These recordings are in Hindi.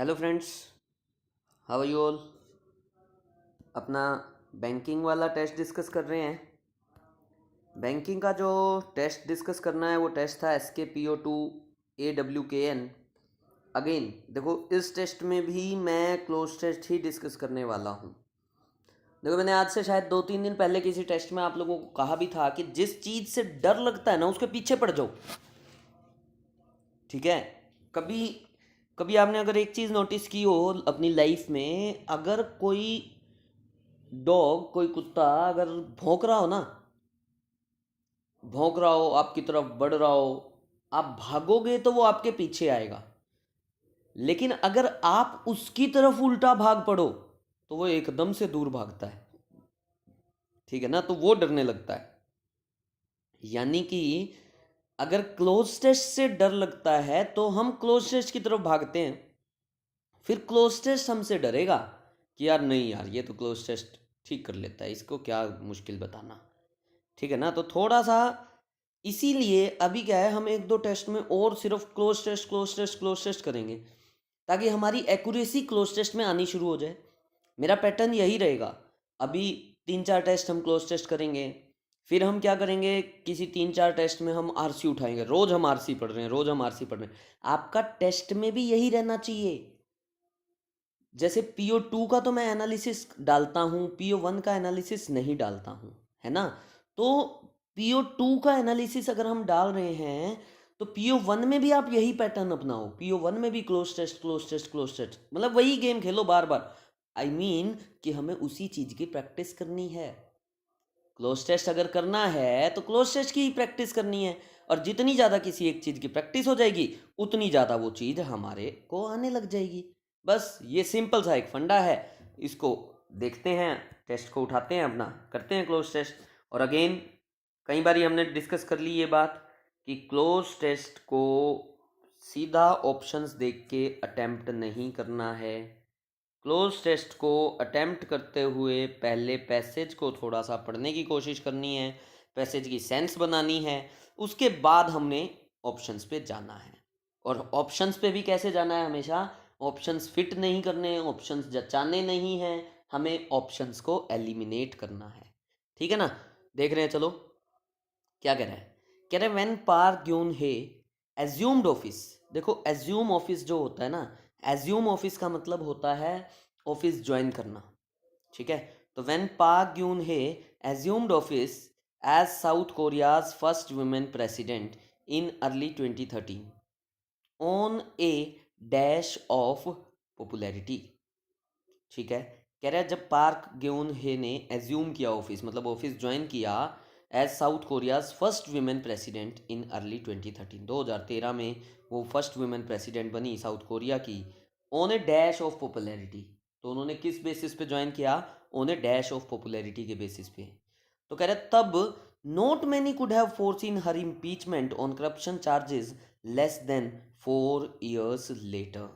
Hello friends, how are you all. अपना बैंकिंग वाला टेस्ट डिस्कस कर रहे हैं। बैंकिंग का जो टेस्ट डिस्कस करना है वो टेस्ट था SKPO2 AWKN। अगेन देखो, इस टेस्ट में भी मैं क्लोज टेस्ट ही डिस्कस करने वाला हूँ। देखो, मैंने आज से शायद 2-3 दिन पहले किसी टेस्ट में आप लोगों को कहा भी था कि जिस चीज़ से डर लगता है ना उसके पीछे पड़ जाओ। ठीक है। कभी कभी आपने अगर एक चीज़ नोटिस की हो अपनी लाइफ में, अगर कोई डॉग, कोई कुत्ता अगर भौंक रहा हो ना, भौंक रहा हो, आपकी तरफ बढ़ रहा हो, आप भागोगे तो वो आपके पीछे आएगा। लेकिन अगर आप उसकी तरफ उल्टा भाग पड़ो तो वो एकदम से दूर भागता है। ठीक है ना, तो वो डरने लगता है। यानी कि अगर क्लोज टेस्ट से डर लगता है तो हम क्लोज टेस्ट की तरफ भागते हैं, फिर क्लोज टेस्ट हमसे डरेगा कि यार नहीं यार, ये तो क्लोज टेस्ट ठीक कर लेता है, इसको क्या मुश्किल बताना। ठीक है ना, तो थोड़ा सा इसीलिए अभी क्या है, हम एक दो टेस्ट में और सिर्फ cloze test cloze test cloze test करेंगे ताकि हमारी एक्यूरेसी क्लोज टेस्ट में आनी शुरू हो जाए। मेरा पैटर्न यही रहेगा। अभी 3-4 टेस्ट हम क्लोज टेस्ट करेंगे, फिर हम क्या करेंगे, किसी 3-4 टेस्ट में हम आरसी उठाएंगे। रोज हम आरसी पढ़ रहे हैं, रोज हम आरसी पढ़ रहे हैं। आपका टेस्ट में भी यही रहना चाहिए। जैसे PO2 का तो मैं एनालिसिस डालता हूँ, PO1 का एनालिसिस नहीं डालता हूँ, है ना। तो PO2 का एनालिसिस अगर हम डाल रहे हैं तो PO1 में भी आप यही पैटर्न अपनाओ। PO1 में भी cloze test cloze test cloze test, मतलब वही game Khelo bar bar. I mean कि हमें उसी चीज की प्रैक्टिस करनी है। क्लोज टेस्ट अगर करना है तो क्लोज टेस्ट की ही प्रैक्टिस करनी है। और जितनी ज़्यादा किसी एक चीज़ की प्रैक्टिस हो जाएगी उतनी ज़्यादा वो चीज़ हमारे को आने लग जाएगी। बस ये सिंपल सा एक फंडा है। इसको देखते हैं, टेस्ट को उठाते हैं, अपना करते हैं क्लोज टेस्ट। और अगेन कई बार हमने डिस्कस कर ली ये बात कि क्लोज टेस्ट को सीधा ऑप्शंस देख के अटेम्प्ट नहीं करना है। क्लोज टेस्ट को अटेम्प्ट करते हुए पहले पैसेज को थोड़ा सा पढ़ने की कोशिश करनी है, पैसेज की सेंस बनानी है, उसके बाद हमने ऑप्शंस पे जाना है। और ऑप्शंस पे भी कैसे जाना है, हमेशा ऑप्शंस फिट नहीं करने हैं, ऑप्शंस जचाने नहीं हैं, हमें ऑप्शंस को एलिमिनेट करना है। ठीक है ना। देख रहे हैं, चलो क्या कह रहा है। कह रहे when Park Geun hye assumed office. देखो, एज्यूम ऑफिस जो होता है ना, एज्यूम ऑफिस का मतलब होता है ऑफिस ज्वाइन करना। ठीक है। तो when Park Geun hye assumed office as South Korea's first women president in early 2013 on a dash of popularity. ठीक है। कह रहा है जब पार्क ग्यून हे ने एज्यूम किया ऑफिस, मतलब ऑफिस ज्वाइन किया as South Korea's first women president in early 2013, 2013 में वो फर्स्ट वुमेन प्रेसिडेंट बनी साउथ कोरिया की। On a dash of popularity, तो उन्होंने किस बेसिस पे ज्वाइन किया, on a dash of popularity के बेसिस पे। तो कह रहे तब not many could have foreseen her impeachment on corruption charges less than 4 years later.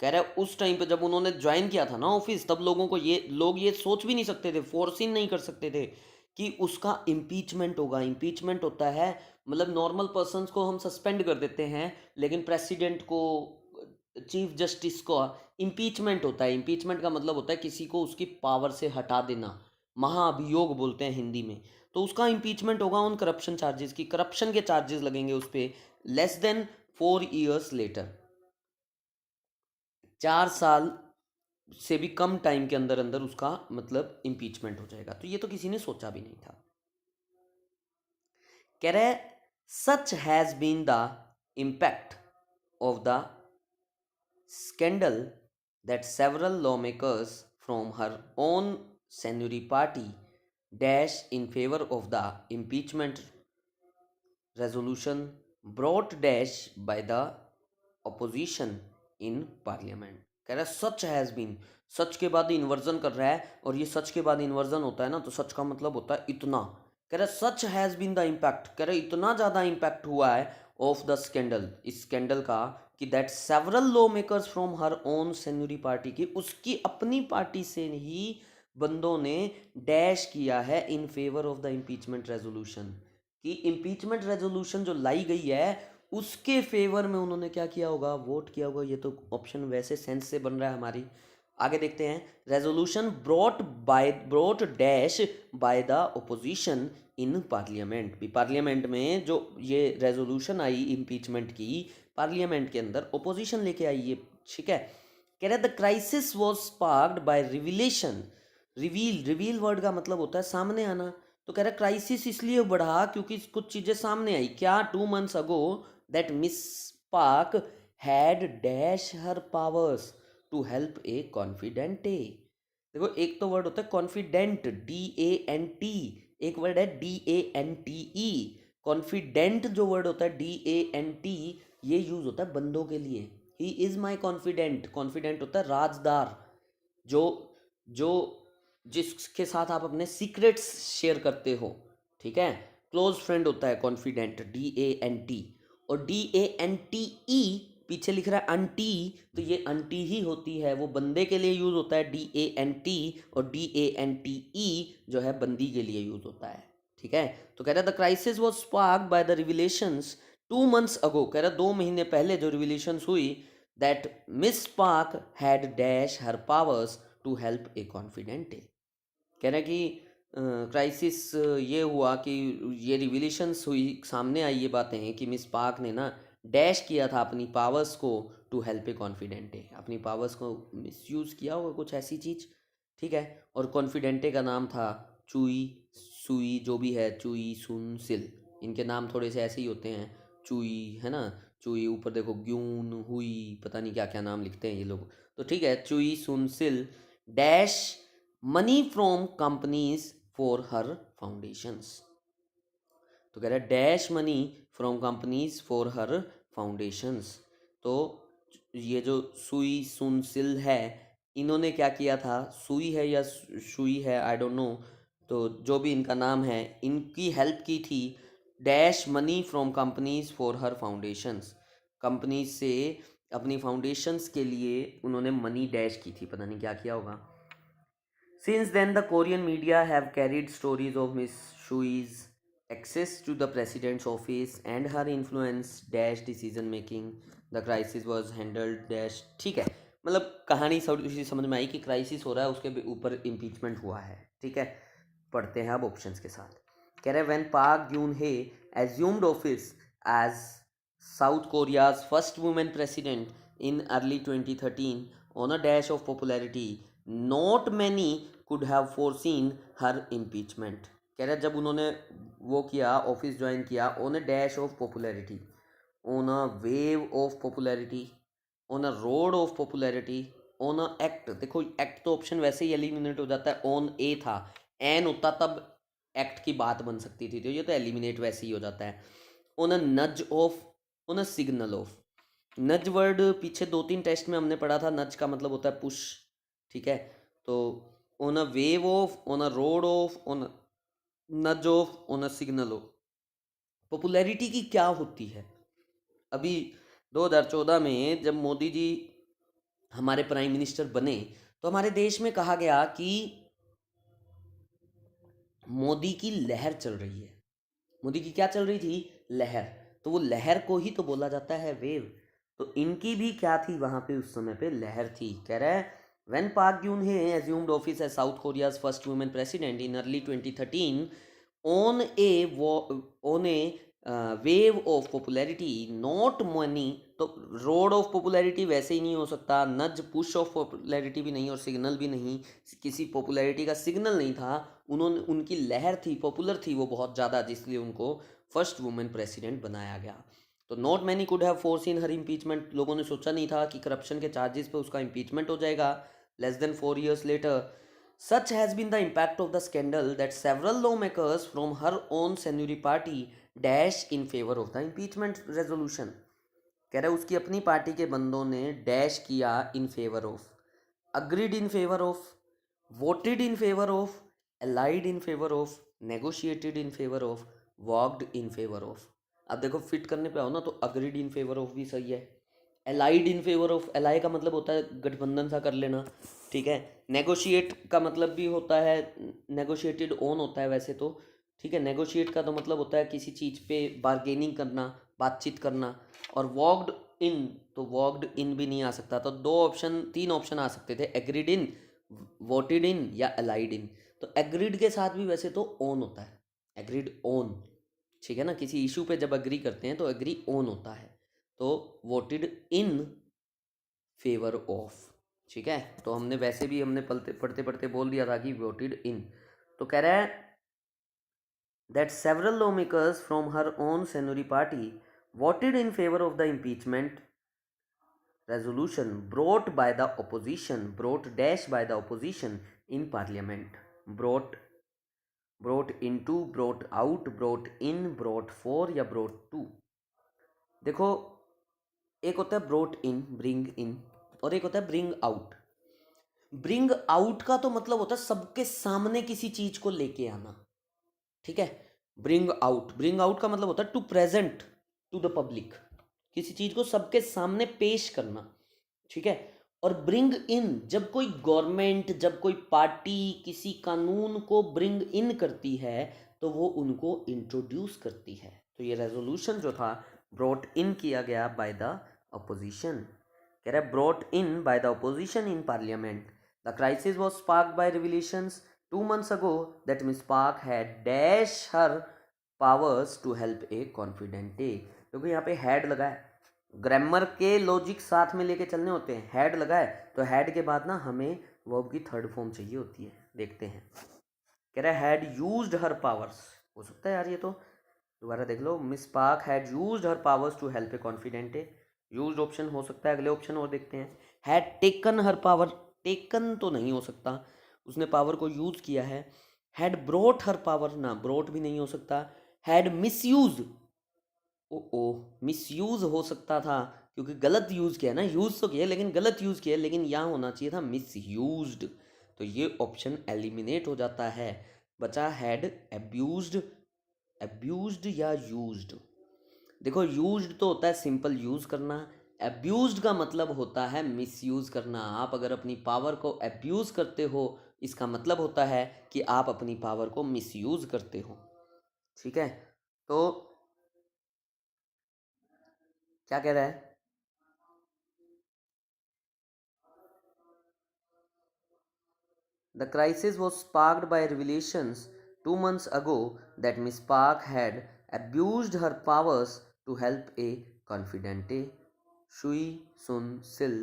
कह रहा है उस टाइम पे जब उन्होंने ज्वाइन किया था ना ऑफिस, तब लोग ये सोच भी नहीं सकते थे, फोरसीन नहीं कर सकते थे कि उसका इम्पीचमेंट होगा। इम्पीचमेंट होता है मतलब नॉर्मल पर्सन्स को हम सस्पेंड कर देते हैं, लेकिन प्रेसिडेंट को, चीफ जस्टिस को इम्पीचमेंट होता है। इम्पीचमेंट का मतलब होता है किसी को उसकी पावर से हटा देना, महाअभियोग बोलते हैं हिंदी में। तो उसका इम्पीचमेंट होगा उन करप्शन चार्जेस की, करप्शन के चार्जेस लगेंगे उस पर लेस देन 4 years लेटर, 4 साल से भी कम टाइम के अंदर अंदर उसका मतलब इम्पीचमेंट हो जाएगा। तो ये तो किसी ने सोचा भी नहीं था। कह रहे such has been the impact of the scandal that several lawmakers from her own seniority party dash in favor of the impeachment resolution brought dash by the opposition in parliament। कह रहा है सच हैज बीन, सच के बाद इन्वर्जन कर रहा है, और ये सच के बाद इन्वर्जन होता है ना, तो सच का मतलब होता है इतना। कह रहा है such has been the impact, कह रहा है इतना ज़्यादा इम्पैक्ट हुआ है ऑफ द स्कैंडल, इस स्कैंडल का, कि that several lawmakers from her own Saenuri party की, उसकी अपनी पार्टी से ही बंदों ने डैश किया है in favour of the impeachment resolution, कि इम्पीचमेंट रेजोल्यूशन जो लाई गई है उसके फेवर में उन्होंने क्या किया होगा, वोट किया होगा। ये तो ऑप्शन वैसे सेंस से बन रहा है हमारी। आगे देखते हैं, resolution brought dash by the opposition in parliament. भी पार्लियामेंट में जो ये रेजोल्यूशन आई इम्पीचमेंट की, पार्लियामेंट के अंदर ओपोजिशन लेके आई ये, ठीक है। कह रहे the crisis was sparked by revelation. Reveal word का मतलब होता है सामने आना। तो कह रहा है क्राइसिस इसलिए बढ़ा क्योंकि कुछ चीजें सामने आई। क्या? 2 months ago that Miss Park had dash her powers to help a confidante. देखो एक तो वर्ड होता है कॉन्फिडेंट, DANT, एक वर्ड है DANTE। कॉन्फिडेंट जो वर्ड होता है DANT, ये यूज होता है बंदों के लिए। He is my confident. Confident होता है राजदार, जो जो जिसके साथ आप अपने सीक्रेट्स शेयर करते हो, ठीक है। क्लोज फ्रेंड होता है कॉन्फिडेंट, DANT। और DANTE पीछे लिख रहा है अंटी, तो ये अंटी ही होती है, वो बंदे के लिए यूज होता है DANT, और DANTE जो है बंदी के लिए यूज होता है, ठीक है। तो कह रहा है the crisis was sparked by the revelations 2 months अगो। कह रहा है 2 महीने पहले जो रिविलेशंस हुई, that Miss Park had dash her powers to help a confidante. कह रहे हैं कि क्राइसिस ये हुआ कि ये रिविलेशंस हुई, सामने आई ये बातें कि मिस पार्क ने ना डैश किया था अपनी पावर्स को टू हेल्प ए कॉन्फिडेंटे। अपनी पावर्स को मिसयूज़ किया होगा, कुछ ऐसी चीज़, ठीक है। और कॉन्फिडेंटे का नाम था चुई सुई, जो भी है, चुई सुन सिल। इनके नाम थोड़े से ऐसे ही होते हैं, चुई है ना, चुई, ऊपर देखो ग्यून हुई, पता नहीं क्या क्या नाम लिखते हैं ये लोग। तो ठीक है, चुई सुन sil dash money from companies for her foundations. तो कह रहा है dash money from companies for her foundations. तो ये जो सुई सुन सिल है, इन्होंने क्या किया था, सुई है या सुई है, आई डोंट नो, तो जो भी इनका नाम है, इनकी हेल्प की थी dash money from companies for her foundations. Companies से अपनी फाउंडेशंस के लिए उन्होंने मनी डैश की थी, पता नहीं क्या किया होगा। Since then, the Korean media have carried stories of Miss Shui's access to the president's office and her influence dash decision making. The crisis was handled dash, ठीक है। मतलब कहानी थोड़ी समझ में आई कि क्राइसिस हो रहा है, उसके ऊपर इम्पीचमेंट हुआ है, ठीक है। पढ़ते हैं अब ऑप्शंस के साथ। कह रहे when Park Geun hye assumed office as South Korea's first women president in early 2013 on a dash of popularity, not many could have foreseen her impeachment। कह रहे जब उन्होंने वो किया, ऑफिस ज्वाइन किया, on a dash of popularity, on a wave of popularity, on a road of popularity, on a act. देखो एक्ट तो ऑप्शन वैसे ही एलिमिनेट हो जाता है, ऑन ए था, एन होता तब एक्ट की बात बन सकती थी, तो ये तो एलिमिनेट वैसे ही हो जाता है। ऑन अ नज of, on a signal of. नज वर्ड पीछे 2-3 टेस्ट में हमने पढ़ा था, नज का मतलब होता है पुश, ठीक है। तो on a wave of, on a road of, on nudge of, on a signal of. Popularity की क्या होती है? अभी 2014 में जब मोदी जी हमारे प्राइम मिनिस्टर बने, तो हमारे देश में कहा गया कि मोदी की लहर चल रही है। मोदी की क्या चल रही थी? लहर। तो वो लहर को ही तो बोला जाता है वेव। तो इनकी भी क्या थी वहां पे उस समय पे? लहर थी। कह रहा है when Park Geun hye assumed office as South Korea's first women president in early 2013 on a wave of popularity not money. तो रोड ऑफ पॉपुलैरिटी वैसे ही नहीं हो सकता, नज पुश ऑफ पॉपुलैरिटी भी नहीं, और सिग्नल भी नहीं, किसी पॉपुलैरिटी का सिग्नल नहीं था। उन्होंने, उनकी लहर थी, पॉपुलर थी वो बहुत ज़्यादा, जिसलिए उनको फर्स्ट वुमेन प्रेसिडेंट बनाया गया। तो not many could have foreseen her impeachment. लोगों ने सोचा नहीं था कि करप्शन के चार्जेस पे उसका इम्पीचमेंट हो जाएगा। Less than 4 years later, such has been the impact of the scandal that several lawmakers from her own Senuri party dash in favor of the impeachment resolution। कह रहे उसकी अपनी पार्टी के बंदों ने डैश किया in favour of, agreed in favour of, voted in favour of, allied in favor of, negotiated in favor of, walked in favor of। अब देखो फिट करने पे आओ ना, तो agreed in favor of भी सही है, allied in favor of, ally का मतलब होता है गठबंधन सा कर लेना, ठीक है। negotiate का मतलब भी होता है, negotiated on होता है वैसे तो, ठीक है। negotiate का तो मतलब होता है किसी चीज़ पे बार्गेनिंग करना, बातचीत करना। और वॉक्ड इन, तो वॉक्ड इन भी नहीं आ सकता, तो तीन ऑप्शन आ सकते थे, एग्रीड इन, वोटेड इन या अलाइड इन। तो एग्रीड के साथ भी वैसे तो ऑन होता है, एग्रीड ऑन, ठीक है ना, किसी इशू पे जब एग्री करते हैं तो एग्री ऑन होता है, तो वोटेड इन फेवर ऑफ, ठीक है। तो हमने वैसे भी हमने पढ़ते पढ़ते बोल दिया था कि वोटेड इन। तो कह रहा है that several lawmakers from her own seniority party voted in favor of the impeachment resolution brought by the opposition in parliament. brought into, brought out, brought in, brought for या brought to। देखो, एक होता है brought in, bring in, और एक होता है bring out। ब्रिंग आउट का तो मतलब होता है सबके सामने किसी चीज को लेके आना, ठीक है। ब्रिंग आउट का मतलब होता है to present to the public, किसी चीज को सबके सामने पेश करना, ठीक है। और ब्रिंग इन, जब कोई गवर्नमेंट, जब कोई पार्टी किसी कानून को ब्रिंग इन करती है तो वो उनको इंट्रोड्यूस करती है। तो ये रेजोल्यूशन जो था ब्रॉट इन किया गया बाय द अपोजिशन। कह रहा है brought in by the opposition in parliament. The crisis was sparked by revelations 2 months ago that Miss Park had dash her powers to help a confident day। क्योंकि यहाँ पे हैड लगा है, ग्रामर के लॉजिक साथ में लेके चलने होते हैं। हैड लगा है तो हैड के बाद ना हमें वर्ब की थर्ड फॉर्म चाहिए होती है, देखते हैं। कह रहा है हैड यूज्ड हर पावर्स, हो सकता है यार ये तो, दोबारा देख लो। Miss Park had used her powers to help a confidante a, used option हो सकता है, अगले ऑप्शन और देखते हैं। Had taken her power, taken तो नहीं हो सकता, उसने पावर को यूज किया है। हैड ब्रोट हर पावर, ना ब्रोट भी नहीं हो सकता। हैड मिसयूज, ओ मिसयूज हो सकता था क्योंकि गलत यूज किया ना, यूज तो किया लेकिन गलत यूज किया, लेकिन यहाँ होना चाहिए था मिसयूज्ड, तो ये ऑप्शन एलिमिनेट हो जाता है। बचा हैड एब्यूज्ड, एब्यूज्ड या यूज्ड। देखो यूज्ड तो होता है सिंपल यूज करना, एब्यूज्ड का मतलब होता है मिसयूज करना। आप अगर अपनी पावर को एब्यूज करते हो, इसका मतलब होता है कि आप अपनी पावर को मिसयूज करते हो, ठीक है। तो क्या कह रहा है, the crisis was sparked by revelations 2 months ago that Miss Park had abused her powers to help a confidante Choi Soon sil.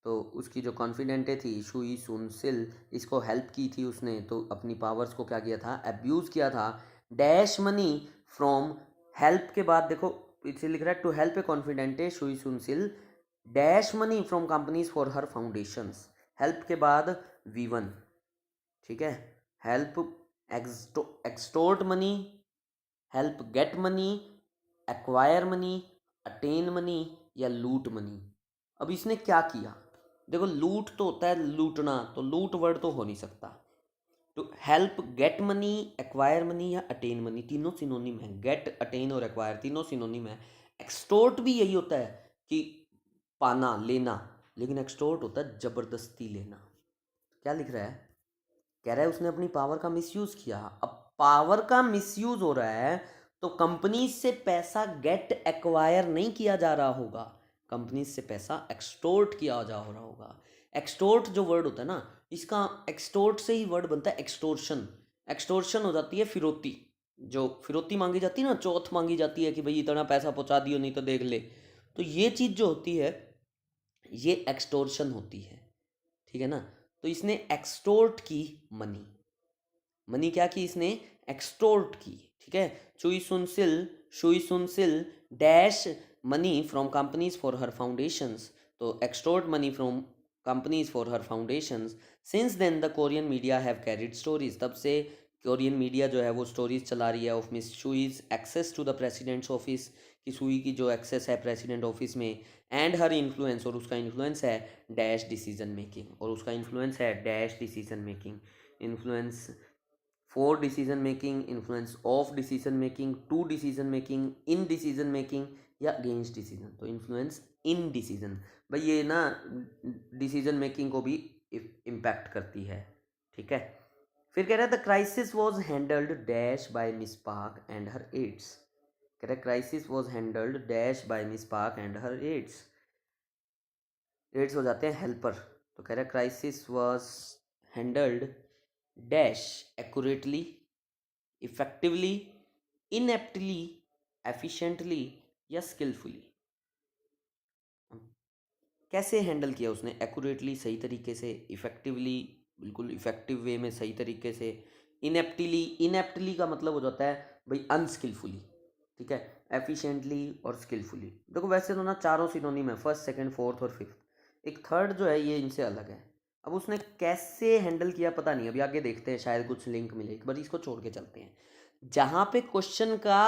तो उसकी जो कॉन्फिडेंटे थी शुई सुन सिल, इसको हेल्प की थी उसने, तो अपनी पावर्स को क्या किया था, एब्यूज़ किया था। डैश मनी फ्रॉम, हेल्प के बाद देखो पीछे लिख रहा है to help a कॉन्फिडेंटे Shuey Soon sil dash money from companies for her foundations. Help के बाद V1, ठीक है। Help extort money, help get money, acquire money, attain money या लूट मनी। अब इसने क्या किया, देखो लूट तो होता है लूटना, तो लूट वर्ड तो हो नहीं सकता। तो help get money, acquire money या अटेन मनी, तीनों सिनोनिम है। गेट, अटेन और एक्वायर तीनों सिनोनिम है। एक्सटोर्ट भी यही होता है कि पाना, लेना, लेकिन एक्सटोर्ट होता है जबरदस्ती लेना। क्या लिख रहा है, कह रहा है उसने अपनी पावर का मिसयूज किया। अब पावर का मिसयूज हो रहा है तो कंपनी से पैसा गेट एक्वायर नहीं किया जा रहा होगा, कंपनी से पैसा एक्सटोर्ट किया जा रहा होगा। एक्सटोर्ट जो वर्ड होता है ना, इसका एक्सटोर्ट से ही वर्ड बनता है एक्सटोर्शन। एक्सटोर्शन हो जाती है फिरौती, जो फिरौती मांगी जाती है ना, चौथ मांगी जाती है कि भाई इतना पैसा पहुंचा दियो नहीं तो देख ले। तो ये चीज़ जो होती है ये एक्सटोर्शन होती है, ठीक है ना। तो इसने एक्सटोर्ट की मनी, मनी क्या की इसने, एक्सटोर्ट की, ठीक है। Choi Soon sil dash money from companies for her foundations, to extort money from companies for her foundations. Since then the Korean media have carried stories, तब से कोरियन मीडिया जो है वो स्टोरीज चला रही है of Miss Choi's access to the president's office, कि सुई की जो एक्सेस है प्रेसिडेंट ऑफिस में, एंड हर इन्फ्लुएंस, और उसका इन्फ्लुएंस है डैश डिसीजन मेकिंग, और उसका इन्फ्लुएंस है dash decision making. Influence for decision making, influence of decision making, to decision making, in decision making या अगेंस्ट डिसीजन। तो इन्फ्लुएंस इन डिसीजन, भाई ये ना डिसीजन मेकिंग को भी इम्पैक्ट करती है, ठीक है। फिर कह रहा है the crisis was handled dash by Miss Park and her aides. कह रहे crisis was handled dash by Miss Park and her aides. Aides हो जाते हैं हेल्पर, तो कह रहे crisis was handled dash accurately, effectively, ineptly, efficiently या स्किलफुली। कैसे हैंडल किया उसने? एक्यूरेटली, सही तरीके से, इफेक्टिवली, बिल्कुल इफेक्टिव वे में, सही तरीके से, इनएप्टली, इनएप्टली का मतलब हो जाता है भाई अनस्किलफुली, ठीक है, एफिशिएंटली और स्किलफुली। देखो वैसे तो ना चारों सिनोनिम है, फर्स्ट, सेकंड, फोर्थ और फिफ्थ। एक थर्ड जो है ये इनसे अलग है। अब उसने कैसे हैंडल किया पता नहीं, अभी आगे देखते हैं, शायद कुछ लिंक मिले। एक बार इसको छोड़ के चलते हैं, जहाँ पे क्वेश्चन का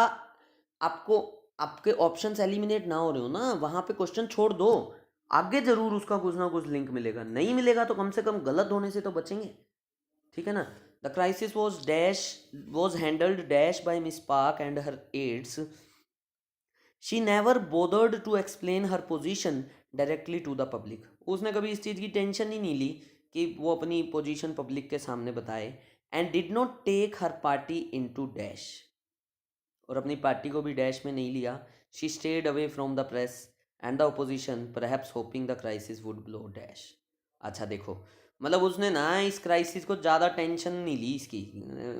आपको आपके ऑप्शंस एलिमिनेट ना हो रहे हो ना, वहाँ पे क्वेश्चन छोड़ दो, आगे जरूर उसका कुछ ना कुछ लिंक मिलेगा। नहीं मिलेगा तो कम से कम गलत होने से तो बचेंगे, ठीक है ना। The crisis was handled dash by Miss Park and her aides. She never bothered to explain her position directly to the public. उसने कभी इस चीज़ की टेंशन ही नहीं ली कि वो अपनी पोजीशन पब्लिक के सामने बताए। And did not take her party in to dash, और अपनी पार्टी को भी डैश में नहीं लिया। She stayed away from the press and the opposition perhaps hoping the crisis would blow dash. अच्छा देखो, मतलब उसने ना इस क्राइसिस को ज़्यादा टेंशन नहीं ली इसकी।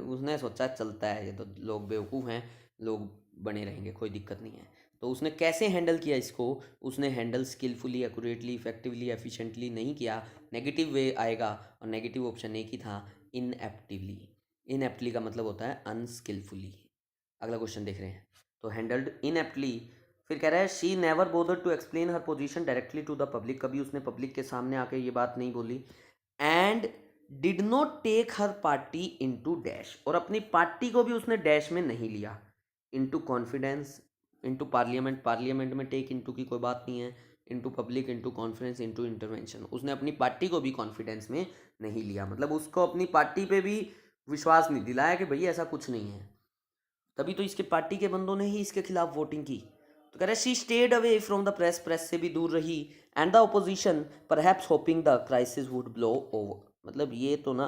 उसने सोचा चलता है, ये तो लोग बेवकूफ़ हैं, लोग बने रहेंगे, कोई दिक्कत नहीं है। तो उसने कैसे हैंडल किया इसको? उसने handle skilfully, accurately, effectively, efficiently नहीं किया। नेगेटिव वे आएगा, और नेगेटिव ऑप्शन एक ही था, इनएप्टिवली। इनएप्टली का मतलब होता है अनस्किलफुली। अगला क्वेश्चन देख रहे हैं, तो हैंडल्ड इनएप्टली। फिर कह रहा है she never bother to explain her position directly to the public. कभी उसने पब्लिक के सामने आके ये बात नहीं बोली। And did not take her party into dash, और अपनी पार्टी को भी उसने डैश में नहीं लिया। Into confidence, into parliament, parliament में टेक इनटू की कोई बात नहीं है। Into public, into conference, into intervention. उसने अपनी पार्टी को भी कॉन्फिडेंस में नहीं लिया, मतलब उसको अपनी पार्टी पे भी विश्वास नहीं दिलाया कि भाई ऐसा कुछ नहीं है। तभी तो इसके पार्टी के बंदों ने ही इसके खिलाफ वोटिंग की। तो कह रहे she stayed away from the press, press से भी दूर रही। And the opposition perhaps hoping the crisis would blow over. मतलब ये तो ना,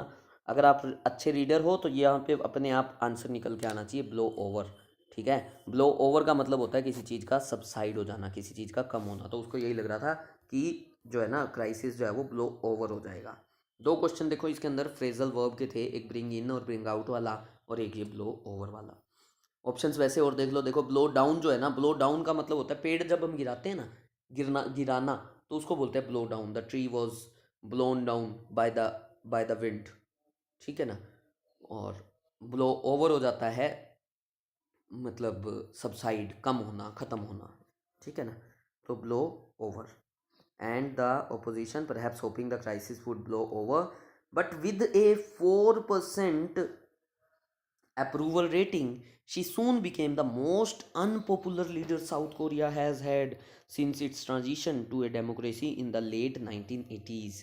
अगर आप अच्छे रीडर हो तो ये यहाँ पे अपने आप आंसर निकल के आना चाहिए, ब्लो ओवर, ठीक है। ब्लो ओवर का मतलब होता है किसी चीज़ का सबसाइड हो जाना, किसी चीज़ का कम होना। तो उसको यही लग रहा था कि जो है ना क्राइसिस जो है वो ब्लो ओवर हो जाएगा। दो क्वेश्चन देखो इसके अंदर फ्रेजल वर्ब के थे, एक ब्रिंग इन और ब्रिंग आउट वाला, और एक ये ब्लो ओवर वाला। ऑप्शंस वैसे और देख लो। देखो ब्लो डाउन जो है ना, ब्लो डाउन का मतलब होता है पेड़ जब हम गिराते हैं ना, गिरना, गिराना, तो उसको बोलते हैं blow down. The tree was blown down by the wind, ठीक है ना। और ब्लो ओवर हो जाता है मतलब सबसाइड, कम होना, ख़त्म होना, ठीक है ना। तो blow over. And the opposition perhaps hoping the crisis would blow over, but with A 4% approval rating, she soon became the most unpopular leader South Korea has had since its transition to a democracy in the late 1980s।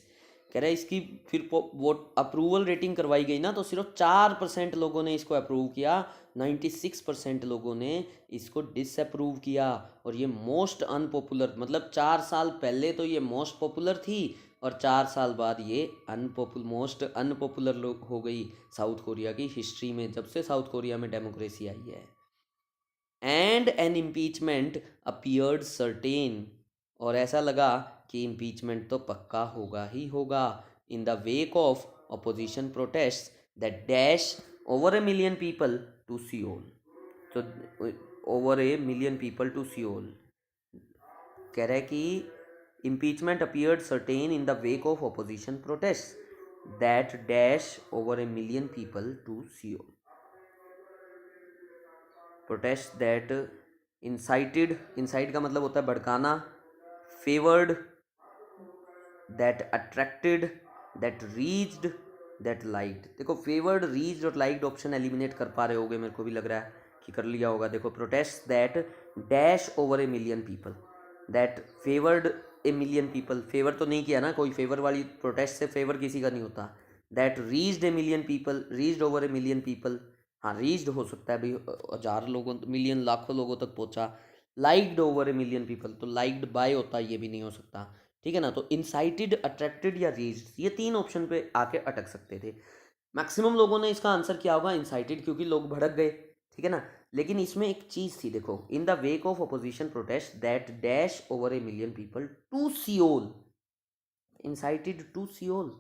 कह रहा है इसकी फिर वोट अप्रूवल रेटिंग करवाई गई ना, तो सिर्फ 4% लोगों ने इसको अप्रूव किया, 96% लोगों ने इसको डिसअप्रूव किया। और ये मोस्ट अनपॉपुलर, मतलब 4 साल पहले तो ये मोस्ट पॉपुलर थी, और 4 साल बाद ये मोस्ट अनपॉपुलर हो गई साउथ कोरिया की हिस्ट्री में, जब से साउथ कोरिया में डेमोक्रेसी आई है। And an impeachment appeared certain, और ऐसा लगा कि इम्पीचमेंट तो पक्का होगा ही होगा। In the wake of opposition protest that dash over a million people to Seoul. तो over a million people to Seoul कह रहा है कि impeachment appeared certain in the wake of opposition protests that dash over a million people to Seoul. Protests that incite का मतलब होता है भड़काना, favored, that attracted, that reached, that liked। देखो फेवर्ड, रीच्ड और लाइक्ड ऑप्शन एलिमिनेट कर पा रहे होगे, मेरे को भी लग रहा है कि कर लिया होगा। देखो protest that dash over a million people, that favoured A million people, favour तो नहीं किया ना, कोई फेवर वाली प्रोटेस्ट से फेवर किसी का नहीं होता। That reached A million people, reached over a million people, हाँ रीच्ड हो सकता है भाई, 1000 लोगों, मिलियन, लाखों लोगों तक पहुंचा। Liked over a million people, तो लाइक्ड बाय होता, ये भी नहीं हो सकता, ठीक है ना। तो इंसाइटेड, अट्रैक्टेड या रीच्ड, ये 3 ऑप्शन पे आके अटक सकते थे। मैक्सिमम लोगों ने इसका आंसर किया होगा इंसाइटेड, क्योंकि लोग भड़क गए, ठीक है ना। लेकिन इसमें एक चीज थी, देखो, in the wake of opposition protest that dash over a million people to Seoul, incited to Seoul,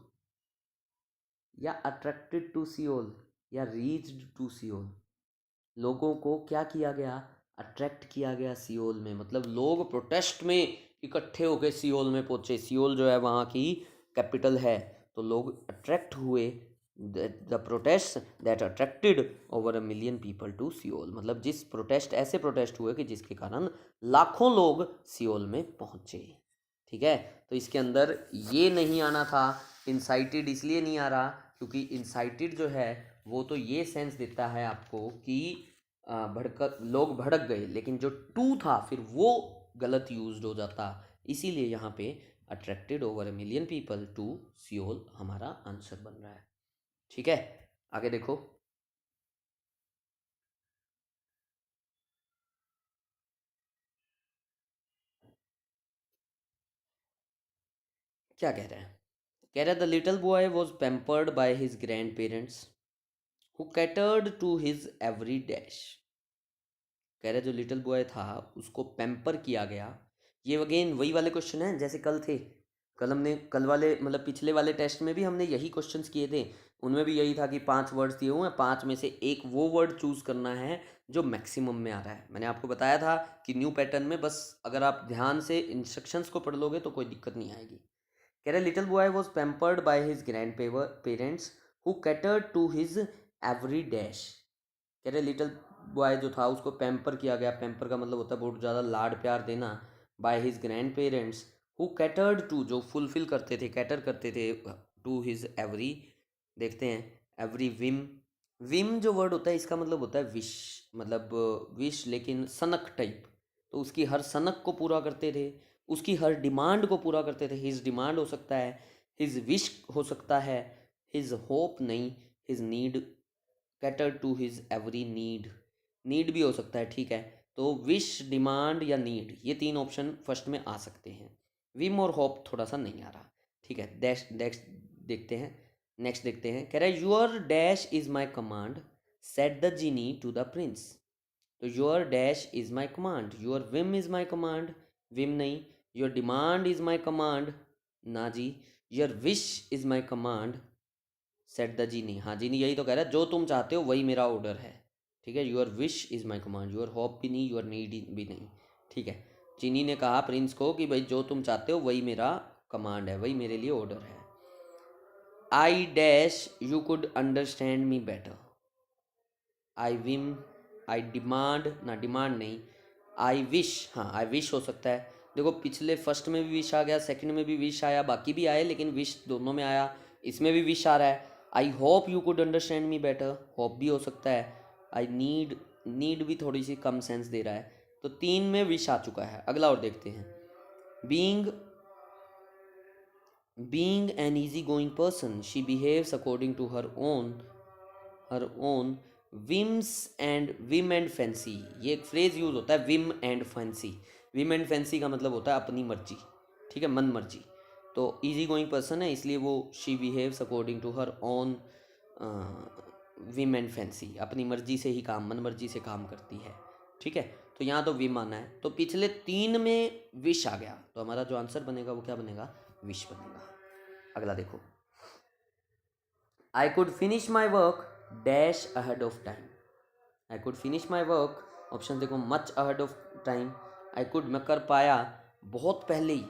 या अट्रैक्टेड टू सियोल, या रीच्ड टू सियोल। लोगों को क्या किया गया, अट्रैक्ट किया गया सियोल में, मतलब लोग प्रोटेस्ट में इकट्ठे होकर सियोल में पहुंचे। सियोल जो है वहाँ की कैपिटल है, तो लोग अट्रैक्ट हुए। The protest that attracted over a million people to Seoul, मतलब जिस प्रोटेस्ट, ऐसे प्रोटेस्ट हुए कि जिसके कारण लाखों लोग सियोल में पहुंचे। ठीक है, तो इसके अंदर ये नहीं आना था। इंसाइटेड इसलिए नहीं आ रहा क्योंकि इंसाइटेड जो है वो तो ये सेंस देता है आपको कि भड़क, लोग भड़क गए, लेकिन जो टू था फिर वो गलत यूज्ड हो जाता, इसीलिए यहाँ पे attracted over a million people to Seoul हमारा आंसर बन रहा है। ठीक है, आगे देखो। क्या कह रहे हैं, कह रहा है the little boy was pampered by his grandparents who catered to his every dash. कह रहे जो लिटिल बॉय था उसको पैम्पर किया गया। ये अगेन वही वाले क्वेश्चन हैं जैसे कल थे। कल हमने, कल वाले मतलब पिछले वाले टेस्ट में भी हमने यही क्वेश्चंस किए थे। उनमें भी यही था कि 5 वर्ड्स दिए हुए हैं, 5 में से एक वो वर्ड चूज करना है जो मैक्सिमम में आ रहा है। मैंने आपको बताया था कि न्यू पैटर्न में बस अगर आप ध्यान से इंस्ट्रक्शंस को पढ़ लोगे तो कोई दिक्कत नहीं आएगी। कह रहे little boy was pampered by his grandparents who catered to his every dash. कह रहे लिटिल बॉय जो था उसको पैम्पर किया गया। पैम्पर का मतलब होता है बहुत ज़्यादा लाड प्यार देना। By his grandparents who catered to, जो फुलफिल करते थे, कैटर करते थे टू हिज एवरी। देखते हैं एवरी विम। विम जो वर्ड होता है इसका मतलब होता है विश, मतलब विश लेकिन सनक टाइप। तो उसकी हर सनक को पूरा करते थे, उसकी हर डिमांड को पूरा करते थे। हिज डिमांड हो सकता है, हिज विश हो सकता है, हिज होप नहीं, his need. Cater to his every need, need भी हो सकता है, ठीक है। तो विश, डिमांड या नीड, ये 3 ऑप्शन फर्स्ट में आ सकते हैं। विम और होप थोड़ा सा नहीं आ रहा। ठीक है, डैश नेक्स्ट देखते हैं। नेक्स्ट देखते हैं, कह रहा है your dash is my command set the genie to the prince. तो your dash is my command, your whim is my command, whim नहीं। Your demand is my command, ना जी। Your wish is my command set the genie, हाँ जीनी यही तो कह रहा है, जो तुम चाहते हो वही मेरा ऑर्डर है। ठीक है, your wish is my command, your hope भी नहीं, यूर नीड भी नहीं। ठीक है, जीनी ने कहा प्रिंस को कि भाई जो तुम चाहते हो वही मेरा कमांड है, वही मेरे लिए ऑर्डर है। I dash you could understand me better. I Vim, I demand, ना डिमांड नहीं। आई विश, हाँ आई विश हो सकता है। देखो पिछले फर्स्ट में भी विश आ गया, सेकंड में भी विश आया, बाकी भी आए, लेकिन विश दोनों में आया, इसमें भी विश आ रहा है। I hope you could understand me better, hope भी हो सकता है। आई नीड, नीड भी थोड़ी सी कम सेंस दे रहा है। तो 3 में विश आ चुका है। अगला और देखते हैं। Being, being an easy going person she behaves according to her own whims and whim and fancy. ये एक फ्रेज यूज होता है, whim and fancy. Whim and fancy का मतलब होता है अपनी मर्जी, ठीक है, मन मर्जी। तो इजी गोइंग पर्सन है इसलिए वो she behaves according to her own whim and fancy, अपनी मर्जी से ही काम, मन मर्जी से काम करती है। ठीक है, तो यहाँ तो विम आना है। तो पिछले 3 में विश आ गया, तो हमारा जो आंसर बनेगा वो क्या बनेगा, विश बनेगा। अगला देखो, I could finish my work dash ahead of time. I could finish my work, option देखो, much ahead of time. I could, मैं कर पाया बहुत पहले ही।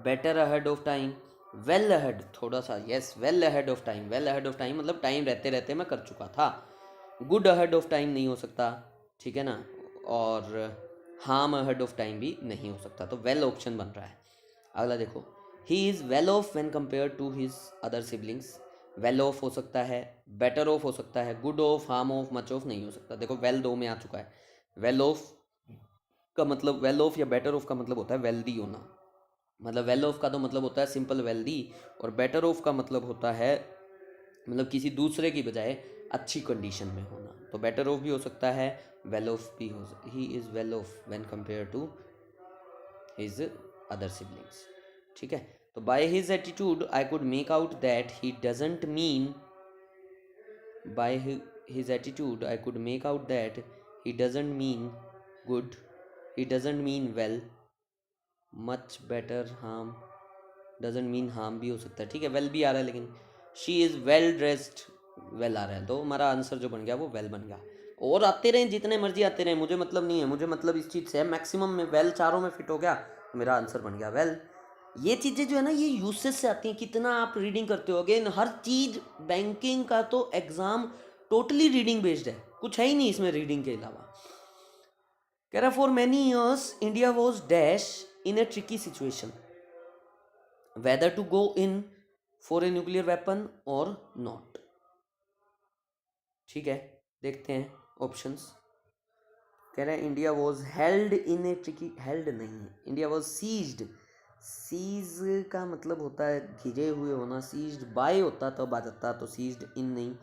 Better ahead of time, well ahead, थोड़ा सा, yes well ahead of time. Well ahead of time मतलब टाइम रहते रहते मैं कर चुका था। गुड अहेड ऑफ टाइम नहीं हो सकता, ठीक है ना। और हार्म अहेड ऑफ टाइम भी नहीं हो सकता, तो वेल ऑप्शन बन रहा है। अगला देखो, he is well off when compare to his other siblings. Well off हो सकता है, बेटर ऑफ हो सकता है, good off, harm off, much off नहीं हो सकता। देखो वेल 2 में आ चुका है। वेल ऑफ का मतलब, वेल ऑफ या बेटर ऑफ का मतलब होता है वेल्दी होना। मतलब वेल ऑफ का तो मतलब होता है सिंपल वेल्दी, और बेटर ऑफ का मतलब होता है मतलब किसी दूसरे की बजाय अच्छी कंडीशन में होना। तो बेटर ऑफ भी हो सकता है, वेल ऑफ भी हो सकता। He is well off when compare to his other siblings. ठीक है, तो by his attitude I could make out that he doesn't mean, by his attitude I could make out that he doesn't mean good, he doesn't mean well, much better, harm, doesn't mean harm भी हो सकता है, ठीक है, वेल भी आ रहा है, लेकिन she is well dressed, well आ रहा है, तो हमारा आंसर जो बन गया वो वेल बन गया। और आते रहें जितने मर्जी आते रहें, मुझे मतलब नहीं है, मुझे मतलब इस चीज़ से है, मैक्सिमम में वेल चारों में फिट हो गया तो मेरा आंसर बन गया वेल। ये चीज़ें जो है ना, ये यूसेज से आती हैं, कितना आप रीडिंग करते हो। अगेन हर चीज़, बैंकिंग का तो एग्ज़ाम टोटली रीडिंग बेस्ड है, कुछ है ही नहीं इसमें रीडिंग के अलावा। कह रहा for many years India was dash in a tricky situation, whether to go in for a nuclear weapon और नॉट। ठीक है, देखते हैं ऑप्शंस। कह रहा है India was held in a tricky, held नहीं, इंडिया वॉज सीज्ड, सीज का मतलब होता है घिरे हुए होना, सीज्ड बाय होता तब आ जाता, तो सीज्ड इन नहीं।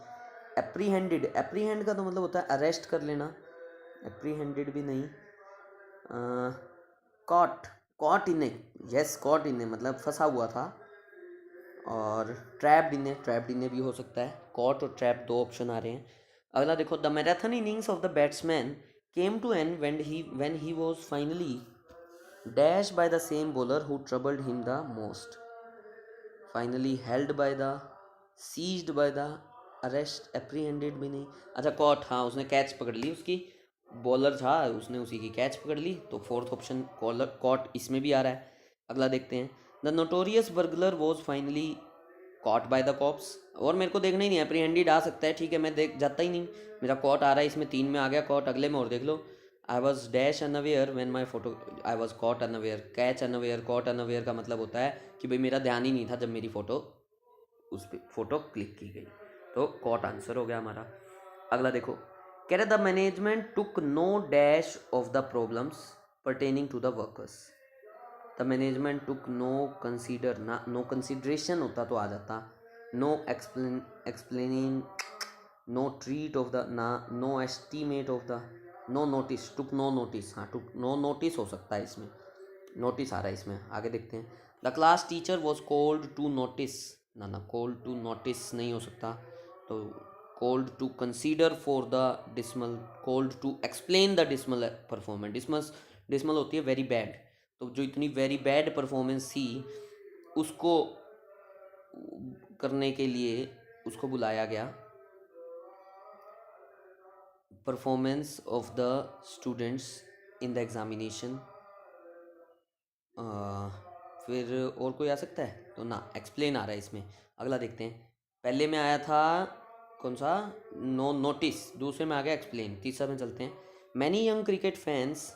एप्रीहेंडेड, एप्रीहेंड का तो मतलब होता है अरेस्ट कर लेना, एप्रीहेंडेड भी नहीं। Caught, caught in a, yes caught in a मतलब फंसा हुआ था। और trapped in A, trapped in ए भी हो सकता है, कॉट और ट्रैप दो ऑप्शन आ रहे हैं। अगला देखो, the marathon innings of the batsman came to end when he was finally dashed by the same bowler who troubled him the most, finally held by the, seized by the, arrest, apprehended भी नहीं। अच्छा कॉट, हाँ उसने कैच पकड़ ली, उसकी बॉलर था उसने उसी की कैच पकड़ ली, तो फोर्थ ऑप्शन कॉलर कॉट इसमें भी आ रहा है। अगला देखते हैं, the notorious burglar was finally caught by the cops, और मेरे को देखना ही नहीं, एप्रीहेंडेड आ सकता है, ठीक है, मैं देख जाता ही नहीं, मेरा कॉट आ रहा है, इसमें 3 में आ गया कॉट, अगले में और देख लो। I was dash unaware when my photo, I was caught unaware, catch unaware, caught unaware का मतलब होता है कि भाई मेरा ध्यान ही नहीं था जब मेरी फ़ोटो, उस पर फ़ोटो क्लिक की गई, तो कॉट आंसर हो गया हमारा। अगला देखो, कह रहे the management took no dash of the problems pertaining to the workers, the management took no consider, ना नो कंसिड्रेशन होता तो आ जाता, no explaining, no treat of the, ना no estimate of the, no notice, took no notice, हाँ टुक नो नोटिस हो सकता है, इसमें नोटिस आ रहा है इसमें, आगे देखते हैं। The class teacher was cold to notice, ना ना कोल्ड टू नोटिस नहीं हो सकता, तो cold to consider for the dismal, cold to explain the dismal performance, dismal, dismal होती है वेरी बैड, तो जो इतनी वेरी बैड परफॉर्मेंस थी उसको करने के लिए उसको बुलाया गया, performance of the students in the examination. फिर और कोई आ सकता है तो ना, एक्सप्लेन आ रहा है इसमें। अगला देखते हैं, पहले में आया था कौन सा, नो नोटिस, दूसरे में आ गया एक्सप्लेन, तीसरा में चलते हैं। Many young cricket fans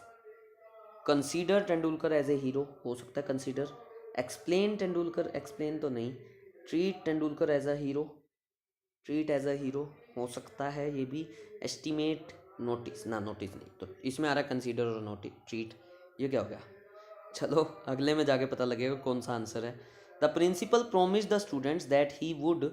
consider Tendulkar as a hero, हो सकता है कंसीडर, एक्सप्लेन तेंदुलकर, एक्सप्लेन तो नहीं, treat Tendulkar as a hero, treat as a hero हो सकता है ये भी, एस्टिमेट, नोटिस, ना नोटिस नहीं, तो इसमें आ रहा है कंसीडर और नोटिस, ट्रीट, ये क्या हो गया। चलो अगले में जाके पता लगेगा कौन सा आंसर है। The principal promise the students that he would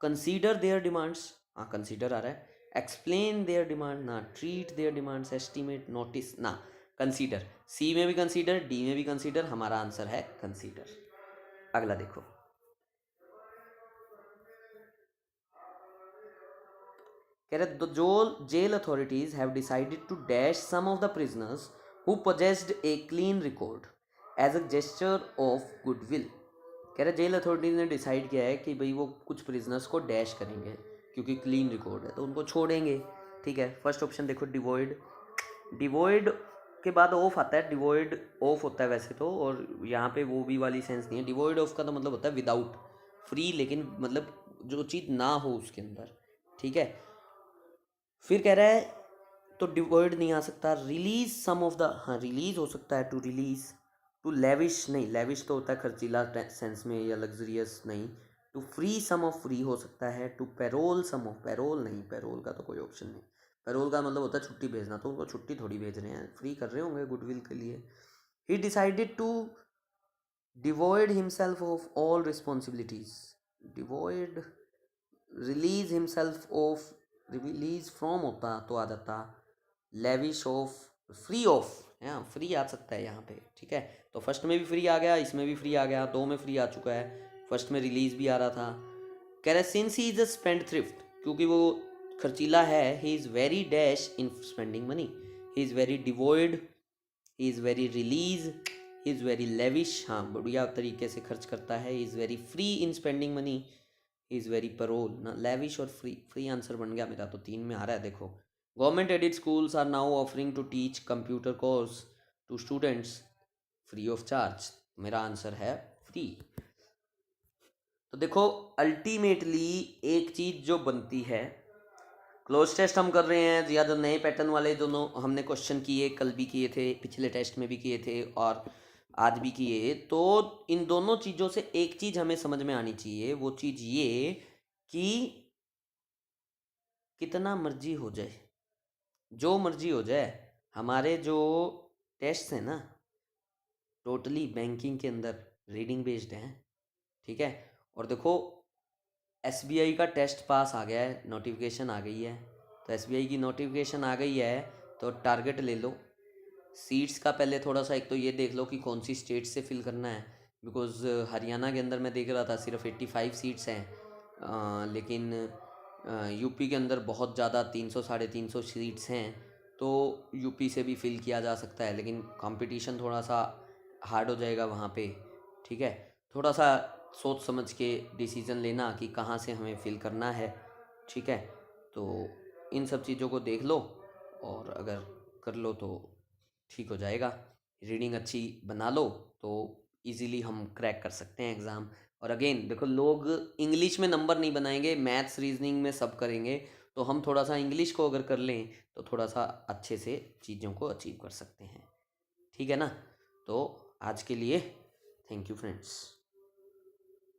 consider their demands, हाँ कंसीडर आ रहा है, एक्सप्लेन देयर डिमांड ना, treat their demands, estimate, notice ना, कंसीडर, सी में भी कंसीडर, डी में भी कंसीडर, हमारा आंसर है कंसीडर। अगला देखो, कह रहे द जो jail authorities have decided to dash some of the prisoners who possessed a clean record as a gesture of goodwill. कह रहे जेल अथॉरिटीज ने डिसाइड किया है कि भाई वो कुछ प्रिजनर्स को डैश करेंगे क्योंकि क्लीन रिकॉर्ड है, तो उनको छोड़ेंगे, ठीक है। फर्स्ट ऑप्शन देखो डिवॉइड, डिवॉइड के बाद ऑफ आता है, डिवॉइड ऑफ होता है वैसे तो, और यहाँ पे वो भी वाली सेंस नहीं है, डिवॉइड ऑफ का तो मतलब होता है विदाउट, फ्री, लेकिन मतलब जो चीज़ ना हो उसके अंदर, ठीक है। फिर कह रहा है तो डिवॉइड नहीं आ सकता, रिलीज सम ऑफ द, हाँ रिलीज हो सकता है, टू रिलीज, टू लेविश नहीं, लेविश तो होता है खर्चीला सेंस में या लग्जरियस नहीं, to free some of, free हो सकता है, to parole some of, parole नहीं, पैरोल का तो कोई ऑप्शन नहीं, पैरोल का मतलब होता है छुट्टी भेजना, तो उनको छुट्टी थोड़ी भेज रहे हैं, फ्री कर रहे होंगे गुडविल के लिए। He decided to devoid himself of all responsibilities, devoid, release himself of, release from होता तो आ जाता, लेविश ऑफ, फ्री ऑफ, हाँ फ्री आ सकता है यहाँ पे, ठीक है। तो फर्स्ट में भी फ्री आ गया, इसमें भी फ्री आ गया, दो में फ्री आ चुका है, फर्स्ट में रिलीज भी आ रहा था। कह रहे since he is a spendthrift, क्योंकि वो खर्चीला है, he is very dash in spending money, he is very devoid, he is very release, he is very lavish, हाँ बढ़िया तरीके से खर्च करता है, he is very free in spending money, he is very परोल ना, लेविश और फ्री, फ्री आंसर बन गया मेरा, तो 3 में आ रहा है देखो। Government aided schools are now offering to teach computer course to students free of charge, मेरा आंसर है फ्री। तो देखो अल्टीमेटली एक चीज़ जो बनती है, क्लोज टेस्ट हम कर रहे हैं या जो नए पैटर्न वाले दोनों हमने क्वेश्चन किए, कल भी किए थे, पिछले टेस्ट में भी किए थे और आज भी किए, तो इन दोनों चीज़ों से एक चीज़ हमें समझ में आनी चाहिए, वो चीज़ ये कि कितना मर्जी हो जाए, जो मर्जी हो जाए, हमारे जो टेस्ट हैं ना टोटली बैंकिंग के अंदर रीडिंग बेस्ड हैं, ठीक है। और देखो एसबीआई का टेस्ट पास आ गया है, नोटिफिकेशन आ गई है, तो एसबीआई की नोटिफिकेशन आ गई है तो टारगेट ले लो। सीट्स का पहले थोड़ा सा एक तो ये देख लो कि कौन सी स्टेट से फिल करना है, बिकॉज हरियाणा के अंदर मैं देख रहा था सिर्फ 85 सीट्स हैं, लेकिन यूपी के अंदर बहुत ज़्यादा 300 साढ़े 300 सीट्स हैं, तो यूपी से भी फिल किया जा सकता है, लेकिन कंपटीशन थोड़ा सा हार्ड हो जाएगा वहाँ पे, ठीक है। थोड़ा सा सोच समझ के डिसीज़न लेना कि कहाँ से हमें फिल करना है, ठीक है। तो इन सब चीज़ों को देख लो और अगर कर लो तो ठीक हो जाएगा, रीडिंग अच्छी बना लो तो इजीली हम क्रैक कर सकते हैं एग्ज़ाम। और अगेन देखो लोग इंग्लिश में नंबर नहीं बनाएंगे, मैथ्स रीजनिंग में सब करेंगे, तो हम थोड़ा सा इंग्लिश को अगर कर लें तो थोड़ा सा अच्छे से चीज़ों को अचीव कर सकते हैं, ठीक है ना। तो आज के लिए थैंक यू फ्रेंड्स।